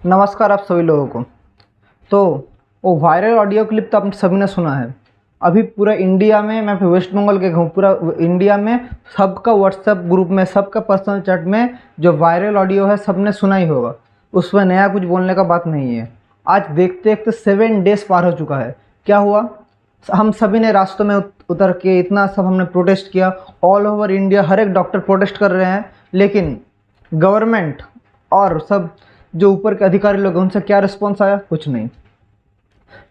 नमस्कार आप सभी लोगों को। तो वो वायरल ऑडियो क्लिप तो आप सभी ने सुना है। अभी पूरा इंडिया में, मैं वेस्ट बंगाल के हूँ, पूरा इंडिया में सबका व्हाट्सएप ग्रुप में, सबका पर्सनल चैट में जो वायरल ऑडियो है सबने सुना ही होगा। उसमें नया कुछ बोलने का बात नहीं है। आज देखते देखते 7 डेज पार हो चुका है। क्या हुआ? हम सभी ने रास्तों में उतर के इतना सब हमने प्रोटेस्ट किया। ऑल ओवर इंडिया हर एक डॉक्टर प्रोटेस्ट कर रहे हैं, लेकिन गवर्नमेंट और सब जो ऊपर के अधिकारी लोग हैं उनसे क्या रिस्पॉन्स आया? कुछ नहीं।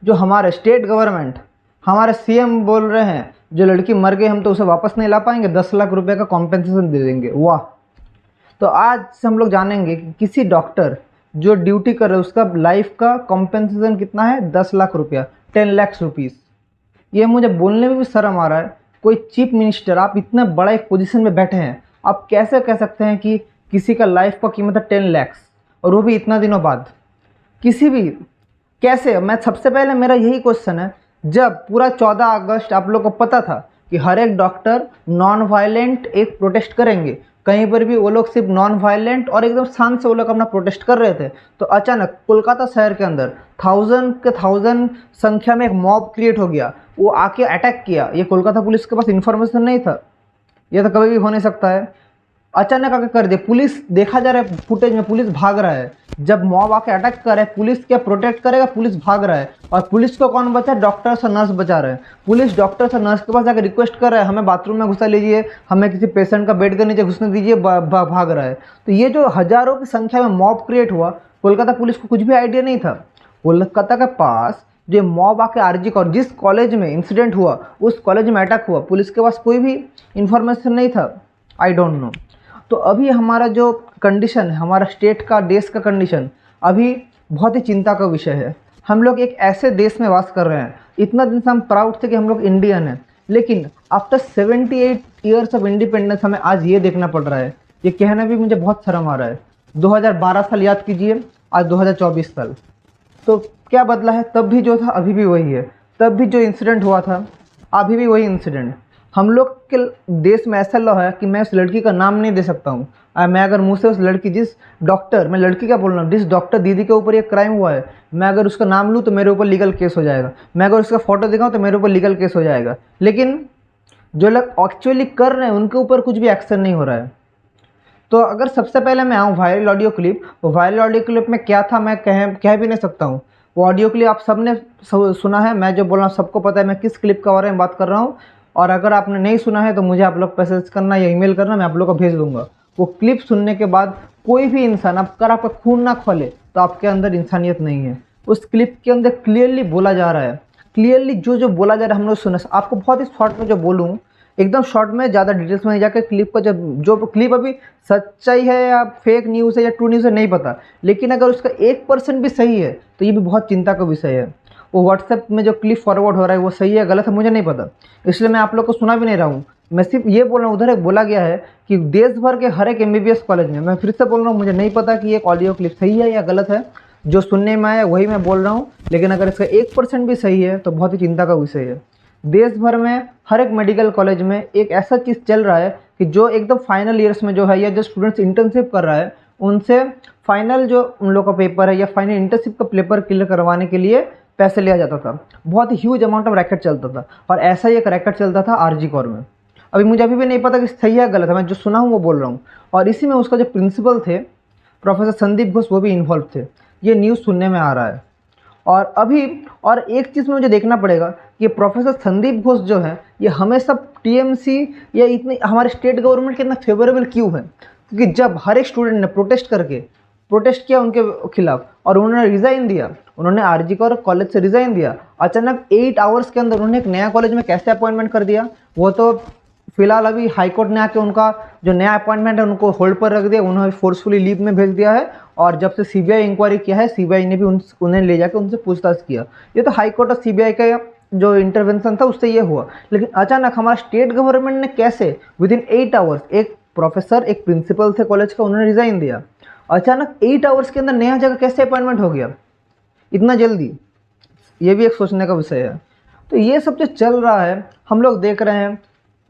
जो हमारे स्टेट गवर्नमेंट, हमारे सीएम बोल रहे हैं जो लड़की मर गई हम तो उसे वापस नहीं ला पाएंगे, 10 लाख रुपए का कॉम्पेंसेशन दे देंगे। वाह! तो आज से हम लोग जानेंगे कि किसी डॉक्टर जो ड्यूटी कर रहे हैं उसका लाइफ का कॉम्पेंसेशन कितना है। 10 लाख रुपया, 10 लाख रुपीज़। ये मुझे बोलने में भी शर्म आ रहा है। कोई चीफ मिनिस्टर, आप इतने बड़ा एक पोजीशन में बैठे हैं, आप कैसे कह सकते हैं कि किसी का लाइफ का कीमत है 10 लाख, और वो भी इतना दिनों बाद? किसी भी कैसे? मैं सबसे पहले मेरा यही क्वेश्चन है, जब पूरा 14 अगस्त आप लोग को पता था कि हर एक डॉक्टर नॉन वायलेंट एक प्रोटेस्ट करेंगे, कहीं पर भी वो लोग सिर्फ नॉन वायलेंट और एकदम शांत से वो लोग अपना प्रोटेस्ट कर रहे थे, तो अचानक कोलकाता शहर के अंदर 1000 संख्या में एक मॉब क्रिएट हो गया। वो आके अटैक किया। ये कोलकाता पुलिस के पास इन्फॉर्मेशन नहीं था, ये तो कभी भी हो नहीं सकता है। अचानक आके कर दिया। पुलिस, देखा जा रहा है फुटेज में, पुलिस भाग रहा है। जब मॉब आके अटैक कर रहा है, पुलिस क्या प्रोटेक्ट करेगा? पुलिस भाग रहा है। और पुलिस को कौन बचा? डॉक्टर्स और नर्स बचा रहे हैं। पुलिस डॉक्टर्स और नर्स के पास जाकर रिक्वेस्ट कर रहा है, हमें बाथरूम में घुसा लीजिए, हमें किसी पेशेंट का बेड के नीचे घुसने दीजिए, भाग रहा है। तो ये जो हजारों की संख्या में मॉब क्रिएट हुआ, कोलकाता पुलिस को कुछ भी आइडिया नहीं था। कोलकाता के पास जो मॉब आके आरजी और जिस कॉलेज में इंसिडेंट हुआ उस कॉलेज में अटैक हुआ, पुलिस के पास कोई भी इंफॉर्मेशन नहीं था। I don't know. तो अभी हमारा जो कंडीशन है, हमारा स्टेट का, देश का कंडीशन अभी बहुत ही चिंता का विषय है। हम लोग एक ऐसे देश में वास कर रहे हैं, इतना दिन से हम प्राउड थे कि हम लोग इंडियन हैं, लेकिन आफ्टर 78 ईयर्स ऑफ इंडिपेंडेंस हमें आज ये देखना पड़ रहा है। ये कहना भी मुझे बहुत शर्म आ रहा है। 2012 साल याद कीजिए, आज 2024 साल। तो क्या बदला है? तब भी जो था अभी भी वही है। तब भी जो इंसिडेंट हुआ था अभी भी वही इंसिडेंट। हम लोग के देश में ऐसा लॉ है कि मैं उस लड़की का नाम नहीं दे सकता हूँ। मैं अगर मुँह से उस लड़की, जिस डॉक्टर, मैं लड़की क्या बोल रहा हूँ, जिस डॉक्टर दीदी के ऊपर ये क्राइम हुआ है, मैं अगर उसका नाम लूँ तो मेरे ऊपर लीगल केस हो जाएगा। मैं अगर उसका फोटो दिखाऊँ तो मेरे ऊपर लीगल केस हो जाएगा। लेकिन जो लोग एक्चुअली कर रहे हैं उनके ऊपर कुछ भी एक्शन नहीं हो रहा है। तो अगर सबसे पहले मैं आऊँ वायरल ऑडियो क्लिप, वो वायरल ऑडियो क्लिप में क्या था मैं कह भी नहीं सकता हूँ। वो ऑडियो क्लिप आप सबने सुना है। मैं जो बोल रहा हूँ सबको पता है मैं किस क्लिप के बारे में बात कर रहा हूँ। और अगर आपने नहीं सुना है तो मुझे आप लोग मैसेज करना या ईमेल करना, मैं आप लोग को भेज दूंगा। वो क्लिप सुनने के बाद कोई भी इंसान, अगर आपका खून ना खोले तो आपके अंदर इंसानियत नहीं है। उस क्लिप के अंदर क्लियरली बोला जा रहा है, क्लियरली जो जो बोला जा रहा है हम लोग सुना। आपको बहुत ही शॉर्ट में जो बोलूँ, एकदम शॉर्ट में, ज़्यादा डिटेल्स में नहीं जाकर, क्लिप का जो क्लिप अभी सच्चाई है या फेक न्यूज़ है या ट्रू न्यूज़ है नहीं पता, लेकिन अगर उसका 1% भी सही है तो ये भी बहुत चिंता का विषय है। वो व्हाट्सएप में जो क्लिप फॉरवर्ड हो रहा है वो सही है गलत है मुझे नहीं पता, इसलिए मैं आप लोग को सुना भी नहीं रहा हूँ। मैं सिर्फ ये बोल रहा हूँ, उधर एक बोला गया है कि देश भर के हर एक MBBS कॉलेज में, मैं फिर से बोल रहा हूँ मुझे नहीं पता कि ये ऑडियो क्लिप सही है या गलत है, जो सुनने में आया वही मैं बोल रहा हूँ। लेकिन अगर इसका 1% भी सही है तो बहुत ही चिंता का विषय है। देश भर में हर एक मेडिकल कॉलेज में एक ऐसा चीज़ चल रहा है कि जो एकदम फाइनल ईयर्स में जो है, या जो स्टूडेंट्स इंटर्नशिप कर रहा है, उनसे फाइनल जो उन लोग का पेपर है या फाइनल इंटर्नशिप का पेपर क्लियर करवाने के लिए पैसे लिया जाता था। बहुत ही ह्यूज अमाउंट ऑफ रैकेट चलता था, और ऐसा ही एक रैकेट चलता था आरजी कौर में। मुझे अभी भी नहीं पता कि सही है गलत है, मैं जो सुना हूँ वो बोल रहा हूँ। और इसी में उसका जो प्रिंसिपल थे प्रोफेसर संदीप घोष, वो भी इन्वॉल्व थे। ये न्यूज़ सुनने में आ रहा है। और एक चीज़ में मुझे देखना पड़ेगा कि प्रोफेसर संदीप घोष जो है, ये हमेशा TMC या इतनी हमारे स्टेट गवर्नमेंट के इतना फेवरेबल क्यों है? क्योंकि जब हर एक स्टूडेंट ने प्रोटेस्ट किया उनके खिलाफ और उन्होंने रिज़ाइन दिया, उन्होंने आरजी कौर कॉलेज से रिज़ाइन दिया, अचानक 8 आवर्स के अंदर उन्होंने एक नया कॉलेज में कैसे अपॉइंटमेंट कर दिया? वो तो फिलहाल अभी हाईकोर्ट ने आके उनका जो नया अपॉइंटमेंट है उनको होल्ड पर रख दिया, उन्होंने फोर्सफुली लीव में भेज दिया है। और जब से CBI इंक्वायरी किया है, CBI ने भी उन्हें ले जाकर उनसे पूछताछ किया। ये तो हाईकोर्ट और CBI का जो इंटरवेंशन था उससे ये हुआ। लेकिन अचानक हमारा स्टेट गवर्नमेंट ने कैसे विदिन 8 आवर्स, एक प्रोफेसर, एक प्रिंसिपल थे कॉलेज का, उन्होंने रिज़ाइन दिया, अचानक 8 आवर्स के अंदर नया जगह कैसे अपॉइंटमेंट हो गया इतना जल्दी? ये भी एक सोचने का विषय है। तो ये सब जो चल रहा है हम लोग देख रहे हैं।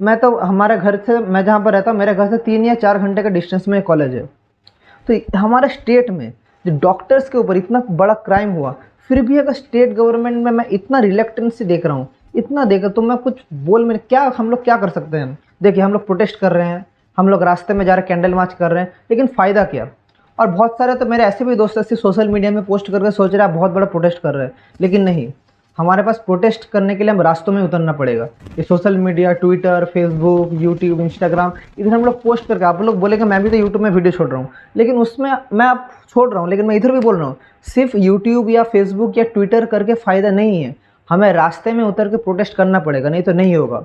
मैं तो हमारे घर से, मैं जहाँ पर रहता हूँ, मेरे घर से 3 या 4 घंटे का डिस्टेंस में कॉलेज है। तो हमारे स्टेट में जो डॉक्टर्स के ऊपर इतना बड़ा क्राइम हुआ, फिर भी अगर स्टेट गवर्नमेंट में मैं इतना रिलेक्टेंसी देख रहा हूँ, इतना देखा, तो मैं कुछ बोल में क्या, हम लोग क्या कर सकते हैं? देखिए, हम लोग प्रोटेस्ट कर रहे हैं, हम लोग रास्ते में जा रहे कैंडल मार्च कर रहे हैं, लेकिन फ़ायदा क्या? और बहुत सारे तो मेरे ऐसे भी दोस्त ऐसे सोशल मीडिया में पोस्ट करके सोच रहे हैं बहुत बड़ा प्रोटेस्ट कर रहे हैं, लेकिन नहीं, हमारे पास प्रोटेस्ट करने के लिए हम रास्तों में उतरना पड़ेगा। ये social media, Twitter, Facebook, YouTube, Instagram, इधर हम लोग पोस्ट करके, आप लोग बोलेंगे मैं भी तो यूट्यूब में वीडियो छोड़ रहा हूँ, लेकिन उसमें मैं आप छोड़ रहा हूँ, लेकिन मैं इधर भी बोल रहा हूँ, सिर्फ यूट्यूब या फेसबुक या ट्विटर करके फ़ायदा नहीं है, हमें रास्ते में उतर के प्रोटेस्ट करना पड़ेगा, नहीं तो नहीं होगा।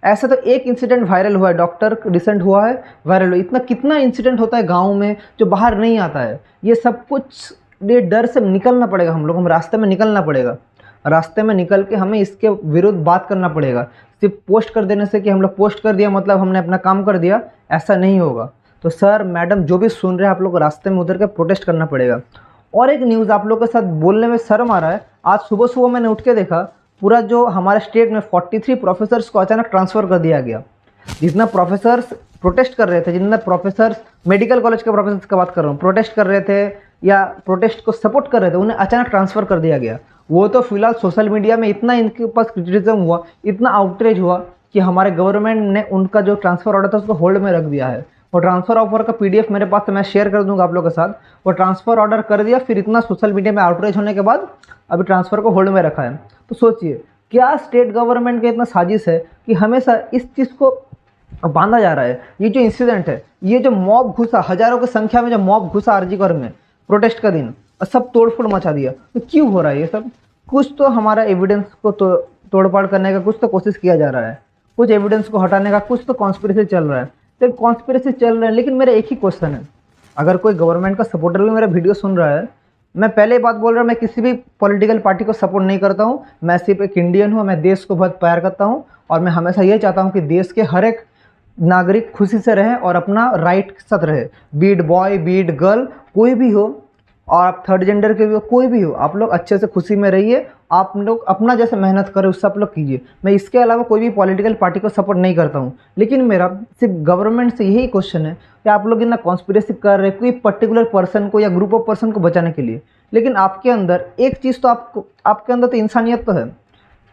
ऐसा तो एक इंसिडेंट वायरल हुआ है, डॉक्टर रिसेंट हुआ है, वायरल हुआ, इतना कितना इंसिडेंट होता है गाँव में जो बाहर नहीं आता है। ये सब कुछ ये डर से निकलना पड़ेगा, हम रास्ते में निकलना पड़ेगा, रास्ते में निकल के हमें इसके विरुद्ध बात करना पड़ेगा। सिर्फ पोस्ट कर देने से कि हम लोग पोस्ट कर दिया मतलब हमने अपना काम कर दिया, ऐसा नहीं होगा। तो सर, मैडम, जो भी सुन रहे हैं, आप लोग रास्ते में उतर के प्रोटेस्ट करना पड़ेगा। और एक न्यूज़ आप लोग के साथ बोलने में शर्म आ रहा है, आज सुबह सुबह मैंने उठ के देखा, पूरा जो हमारे स्टेट में 43 प्रोफेसर्स को अचानक ट्रांसफ़र कर दिया गया। जितना प्रोफेसर्स प्रोटेस्ट कर रहे थे, जितने प्रोफेसर्स, मेडिकल कॉलेज के प्रोफेसर्स की बात कर रहा हूँ, प्रोटेस्ट कर रहे थे या प्रोटेस्ट को सपोर्ट कर रहे थे, उन्हें अचानक ट्रांसफ़र कर दिया गया। वो तो फिलहाल सोशल मीडिया में इतना इनके पास क्रिटिसिज्म हुआ, इतना आउटरीच हुआ कि हमारे गवर्नमेंट ने उनका जो ट्रांसफ़र ऑर्डर था उसको होल्ड में रख दिया है। और ट्रांसफ़र ऑफर का पीडीएफ मेरे पास है, मैं शेयर कर दूंगा आप लोगों के साथ। वो ट्रांसफ़र ऑर्डर कर दिया, फिर इतना सोशल मीडिया में आउटरीच होने के बाद अभी ट्रांसफ़र को होल्ड में रखा है। तो सोचिए, क्या स्टेट गवर्नमेंट का इतना साजिश है कि हमेशा इस चीज़ को बांधा जा रहा है। ये जो इंसिडेंट है, ये जो मॉब घुसा, हज़ारों की संख्या में जो मॉब घुसा आरजीकर में प्रोटेस्ट का दिन, और सब तोड़फोड़ मचा दिया, तो क्यों हो रहा है ये सब? कुछ तो हमारा एविडेंस को तोड़फाड़ करने का कुछ तो कोशिश किया जा रहा है, कुछ एविडेंस को हटाने का कुछ तो कॉन्स्पिरेसी चल रहा है। तो कॉन्स्पिरेसी चल रहा है, लेकिन मेरा एक ही क्वेश्चन है, अगर कोई गवर्नमेंट का सपोर्टर भी मेरा वीडियो सुन रहा है, मैं पहले बात बोल रहा हूँ, मैं किसी भी पॉलिटिकल पार्टी को सपोर्ट नहीं करता हूँ, मैं सिर्फ एक इंडियन हूँ, मैं देश को बहुत प्यार करता हूँ, और मैं हमेशा ये चाहता हूँ कि देश के हर एक नागरिक खुशी से रहे और अपना राइट के साथ रहे, बीट बॉय, बीट गर्ल, कोई भी हो, और आप थर्ड जेंडर के भी हो, कोई भी हो, आप लोग अच्छे से खुशी में रहिए, आप लोग अपना जैसे मेहनत करें उससे आप लोग कीजिए। मैं इसके अलावा कोई भी पॉलिटिकल पार्टी को सपोर्ट नहीं करता हूँ, लेकिन मेरा सिर्फ गवर्नमेंट से यही क्वेश्चन है कि आप लोग इतना कॉन्स्पिरेसी कर रहे हैं कोई पर्टिकुलर पर्सन को या ग्रुप ऑफ पर्सन को बचाने के लिए, लेकिन आपके अंदर एक चीज़ तो आपके अंदर तो इंसानियत तो है।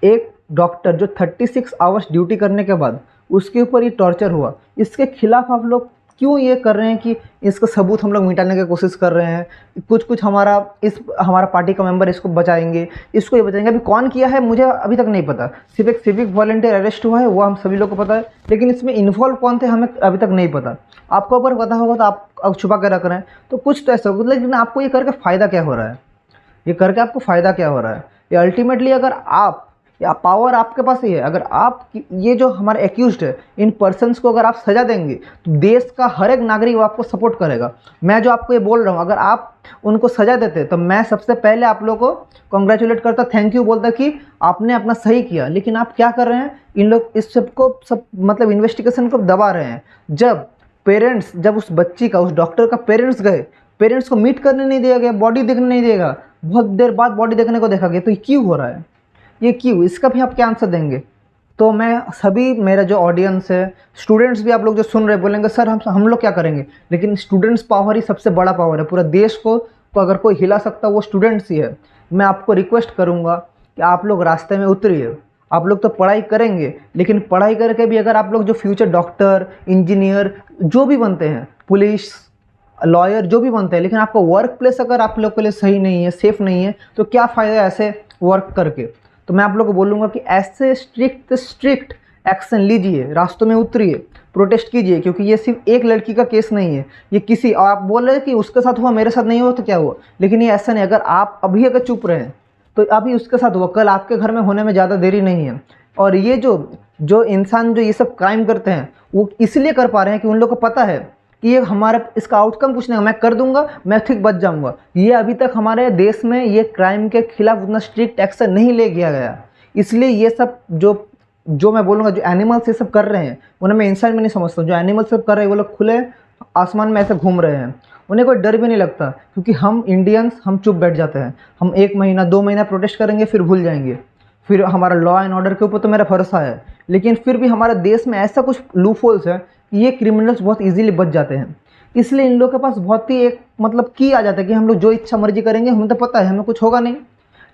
एक डॉक्टर जो 36 आवर्स ड्यूटी करने के बाद उसके ऊपर ये टॉर्चर हुआ, इसके खिलाफ आप लोग क्यों ये कर रहे हैं कि इसका सबूत हम लोग मिटाने की कोशिश कर रहे हैं? कुछ हमारा पार्टी का मेंबर इसको बचाएंगे, इसको ये बचाएंगे। अभी कौन किया है मुझे अभी तक नहीं पता, सिर्फ एक सिविक वॉलंटियर अरेस्ट हुआ है, वो हम सभी लोग को पता है, लेकिन इसमें इन्वॉल्व कौन थे हमें अभी तक नहीं पता। आपको अगर पता होगा तो आप अब छुपा के रख रहे हैं, तो कुछ तो ऐसा होगा। लेकिन आपको ये करके फ़ायदा क्या हो रहा है? ये करके आपको फ़ायदा क्या हो रहा है? ये अल्टीमेटली अगर आप, या पावर आपके पास ही है, अगर आप ये जो हमारे एक्यूज्ड है इन पर्सन्स को अगर आप सज़ा देंगे तो देश का हर एक नागरिक आपको सपोर्ट करेगा। मैं जो आपको ये बोल रहा हूँ, अगर आप उनको सज़ा देते तो मैं सबसे पहले आप लोगों को कॉन्ग्रेचुलेट करता, थैंक यू बोलता कि आपने अपना सही किया। लेकिन आप क्या कर रहे हैं, इन लोग इस सब मतलब इन्वेस्टिगेशन को दबा रहे हैं। जब उस बच्ची का, उस डॉक्टर का पेरेंट्स गए, पेरेंट्स को मीट करने नहीं दिया गया, बॉडी देखने नहीं देगा, बहुत देर बाद बॉडी देखने को देखा गया, तो ये क्यों हो रहा है? ये क्यों? इसका भी आप क्या आंसर देंगे? तो मैं सभी, मेरा जो ऑडियंस है, स्टूडेंट्स भी आप लोग जो सुन रहे बोलेंगे सर हम लोग क्या करेंगे, लेकिन स्टूडेंट्स पावर ही सबसे बड़ा पावर है। पूरा देश को तो अगर कोई हिला सकता वो स्टूडेंट्स ही है। मैं आपको रिक्वेस्ट करूँगा कि आप लोग रास्ते में उतरिए। आप लोग तो पढ़ाई करेंगे, लेकिन पढ़ाई करके भी अगर आप लोग जो फ्यूचर डॉक्टर, इंजीनियर जो भी बनते हैं, पुलिस, लॉयर जो भी बनते हैं, लेकिन आपका वर्क प्लेस अगर आप लोग के लिए सही नहीं है, सेफ़ नहीं है, तो क्या फ़ायदा ऐसे वर्क करके? तो मैं आप लोग को बोलूँगा कि ऐसे स्ट्रिक्ट एक्शन लीजिए, रास्तों में उतरिए, प्रोटेस्ट कीजिए, क्योंकि ये सिर्फ एक लड़की का केस नहीं है, ये किसी, और आप बोल रहे हैं कि उसके साथ हुआ, मेरे साथ नहीं हुआ तो क्या हुआ, लेकिन ये ऐसा नहीं। अगर आप अभी अगर चुप रहे तो अभी उसके साथ हुआ, कल आपके घर में होने में ज़्यादा देरी नहीं है। और ये जो इंसान जो ये सब क्राइम करते हैं वो इसलिए कर पा रहे हैं कि उन लोग को पता है कि ये हमारा इसका आउटकम कुछ नहीं है, मैं कर दूंगा, मैं ठीक बच जाऊंगा। ये अभी तक हमारे देश में ये क्राइम के खिलाफ उतना स्ट्रिक्ट एक्शन नहीं ले गया गया, इसलिए ये सब जो मैं बोलूँगा, जो एनिमल्स ये सब कर रहे हैं, उन्हें मैं इंसान में नहीं समझता। जो एनिमल्स सब कर रहे हैं वो लोग खुले आसमान में ऐसे घूम रहे हैं, उन्हें कोई डर भी नहीं लगता, क्योंकि हम इंडियंस हम चुप बैठ जाते हैं। हम 1 महीना 2 महीना प्रोटेस्ट करेंगे, फिर भूल जाएंगे। फिर हमारा लॉ एंड ऑर्डर के ऊपर तो मेरा भरोसा है, लेकिन फिर भी हमारे देश में ऐसा कुछ लूपहोल्स है कि ये क्रिमिनल्स बहुत ईजीली बच जाते हैं। इसलिए इन लोगों के पास बहुत ही एक मतलब की आ जाता है कि हम लोग जो इच्छा मर्जी करेंगे, हमें तो पता है हमें कुछ होगा नहीं।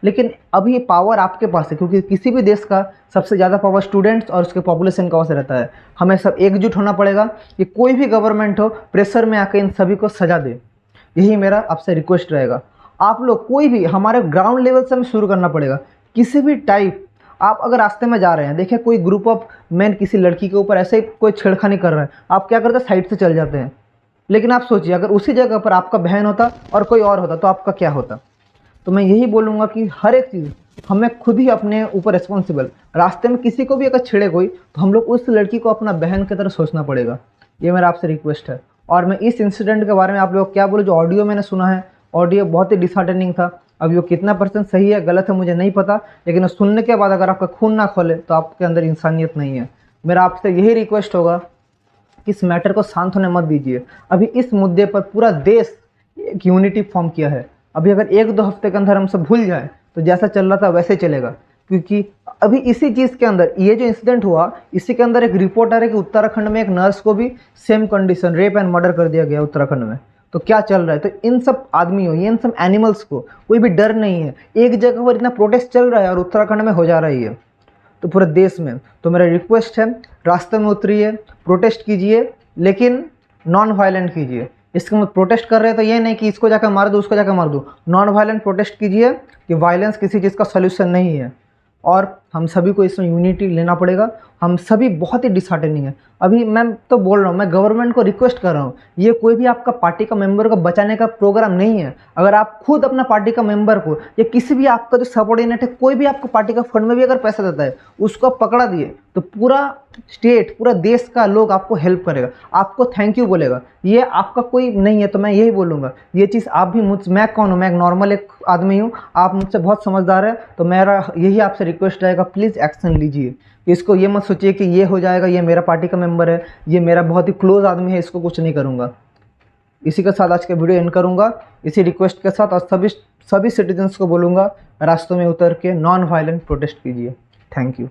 लेकिन अभी पावर आपके पास है, क्योंकि किसी भी देश का सबसे ज़्यादा पावर स्टूडेंट्स और उसके पॉपुलेशन का वजह से रहता है। हमें सब एकजुट होना पड़ेगा कि कोई भी गवर्नमेंट हो प्रेशर में आके इन सभी को सजा दे। यही मेरा आपसे रिक्वेस्ट रहेगा। आप लोग कोई भी हमारे ग्राउंड लेवल से हमें शुरू करना पड़ेगा। किसी भी टाइप आप अगर रास्ते में जा रहे हैं, देखिए कोई ग्रुप ऑफ मैन किसी लड़की के ऊपर ऐसे ही कोई छेड़खानी कर रहा है, आप क्या करते हैं, साइड से चल जाते हैं। लेकिन आप सोचिए अगर उसी जगह पर आपका बहन होता और कोई और होता तो आपका क्या होता। तो मैं यही बोलूँगा कि हर एक चीज़ हमें खुद ही अपने ऊपर रिस्पॉन्सिबल। रास्ते में किसी को भी अगर छेड़े कोई तो हम लोग उस लड़की को अपना बहन की तरह सोचना पड़ेगा। ये मेरा आपसे रिक्वेस्ट है। और मैं इस इंसिडेंट के बारे में आप लोग क्या बोले, जो ऑडियो मैंने सुना है, ऑडियो बहुत ही डिसहार्टनिंग था। अब वो कितना % सही है गलत है मुझे नहीं पता, लेकिन सुनने के बाद अगर आपका खून ना खोले तो आपके अंदर इंसानियत नहीं है। मेरा आपसे यही रिक्वेस्ट होगा कि इस मैटर को शांत होने मत दीजिए। अभी इस मुद्दे पर पूरा देश एक यूनिटी फॉर्म किया है। अभी अगर 1-2 हफ्ते के अंदर हम सब भूल जाएं तो जैसा चल रहा था वैसे ही चलेगा। क्योंकि अभी इसी चीज़ के अंदर ये जो इंसिडेंट हुआ, इसी के अंदर एक रिपोर्ट आ रहा है कि उत्तराखंड में एक नर्स को भी same condition rape and murder कर दिया गया उत्तराखंड में। तो क्या चल रहा है, तो इन सब आदमियों, इन सब एनिमल्स को कोई भी डर नहीं है। एक जगह पर इतना प्रोटेस्ट चल रहा है और उत्तराखंड में हो जा रही है तो पूरे देश में। तो मेरा रिक्वेस्ट है, रास्ते में उतरिए, प्रोटेस्ट कीजिए, लेकिन नॉन वायलेंट कीजिए। इसके में प्रोटेस्ट कर रहे हैं तो ये नहीं कि इसको जाकर मार दो उसको जाकर मार दो। नॉन वायलेंट प्रोटेस्ट कीजिए कि वायलेंस किसी चीज़ का सलूशन नहीं है। और हम सभी को इसमें यूनिटी लेना पड़ेगा। हम सभी बहुत ही डिसहार्टनिंग है। अभी मैं तो बोल रहा हूँ, मैं गवर्नमेंट को रिक्वेस्ट कर रहा हूँ, ये कोई भी आपका पार्टी का मेंबर को बचाने का प्रोग्राम नहीं है। अगर आप खुद अपना पार्टी का मेंबर को या किसी भी आपका जो सबऑर्डिनेट है, कोई भी आपको पार्टी का फंड में भी अगर पैसा देता है, उसको आप पकड़ा दिए तो पूरा स्टेट, पूरा देश का लोग आपको हेल्प करेगा, आपको थैंक यू बोलेगा। ये आपका कोई नहीं है। तो मैं यही बोलूँगा, ये चीज़ आप भी मैं कौन हूँ, मैं एक नॉर्मल एक आदमी हूँ, आप मुझसे बहुत समझदार है। तो मेरा यही आपसे रिक्वेस्ट रहेगा, प्लीज़ एक्शन लीजिए। इसको ये मत सोचिए कि ये हो जाएगा, ये मेरा पार्टी का मेंबर है, ये मेरा बहुत ही क्लोज आदमी है, इसको कुछ नहीं करूँगा। इसी के साथ आज का वीडियो एंड करूँगा, इसी रिक्वेस्ट के साथ। और सभी सिटीजन्स को बोलूँगा रास्तों में उतर के नॉन वायलेंट प्रोटेस्ट कीजिए। Thank you.